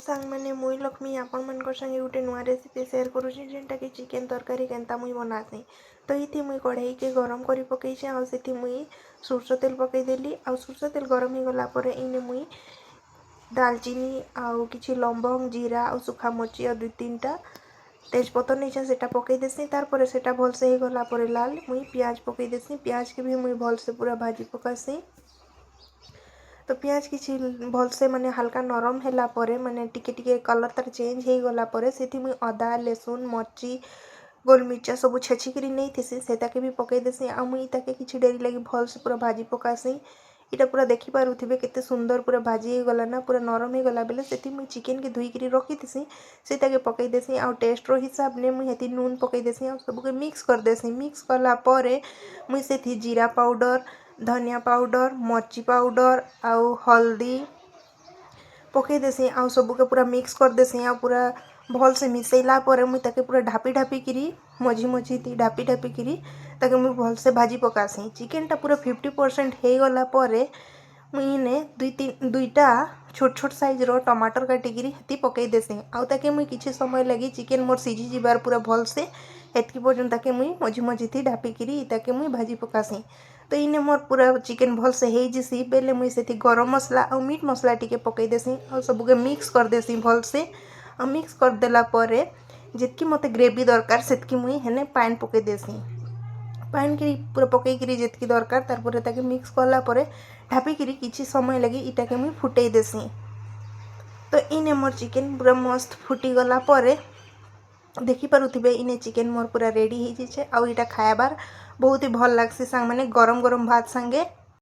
सांग मैंने मुई लक्ष्मी आपण मन संगे गोटे नुआ रेसिपी शेयर करुँचे जेनटा कि चिकेन तरकारी केनता मुई बनासी। तो ये मुई कढ़ाई के गरम कर पकईचे आती मुई सोरष तेल पकईदेली आ सोरष तेल गरम हो गला इने मुई दालचीनी आउ किछि लवंग जीरा और सुखा मरची और 2-3टा तेजपत्र नहीं से पकई देसी तार से भलसे हो गला लाल मुई प्याज पकई देसी प्याज के भी मुई भलसे पूरा भाजी पकासी। तो प्याज किसी भलसे माने हल्का नरम हैला परे माने टिके टिके कलर तार चेंज हो गला परे सेठी मुई अदा लहसुन मर्ची गोलमिर्चा सब छेचिकी नहीं थी से भी पकई देसी आ मुई ताके किछि डेरी लगी भलसे पूरा भाजी पकासी। इटा पूरा देखि पारुथिबे केते सुंदर पूरा भाजी हो गला ना पूरा नरम हो गला बेले सेठी मुई चिकेन के धुईकरी रखी थी से ताके पकई देसी आ टेस्ट रो हिसाब ने मुई हेती नून पकई देसी आ सब के मिक्स कर देसी। मिक्स कला परे मुई सेठी जीरा पाउडर धनिया पाउडर मर्ची पाउडर आउ हल्दी पकई देसी आ सब के पूरा मिक्स कर देसी आ पूरा भल से मिसैला परे मुई ताके पूरा ढापी ढापी करी मझी मझी ढापी ढापी करी ताके मुई भल से भाजी पकासी। चिकेन टा पूरा 50% हो गला परे मुई ने दुईटा छोट छोट साइज रो टमाटर काटिकी हेती पकई देसी आउ ताके मुई किछि समय लगी चिकेन मोर सीझी जीवार पूरा भल से हेतकी पर्यंत ताके मुई मझी मझी थी ढापी करी ताके मुई भाजी पकासी। तो इने मोर पूरा चिकेन भल से हो जिसी बेले मुई से गरम मसला और मीट मसला टिके पकई देसी और सबके मिक्स कर देसी भल से और मिक्स कर देला परे जितकी मते ग्रेवी दरकार सेतकी मुई हेने पानी पकई देसी पानी की पूरा पकई करी जितकी दरकार तारपरे ताके मिक्स कला परे ढापी करी किछि समय लगी इटाके मुई फुटई देसी। तो इने मोर चिकेन पूरा मस्त फुटी गला परे देखि पारुथिबे इने चिकेन मोर पूरा रेडी हो जाइए आउ इटा खायाबार बहुत ही भल लागसी सांग माने गरम गरम भात संगे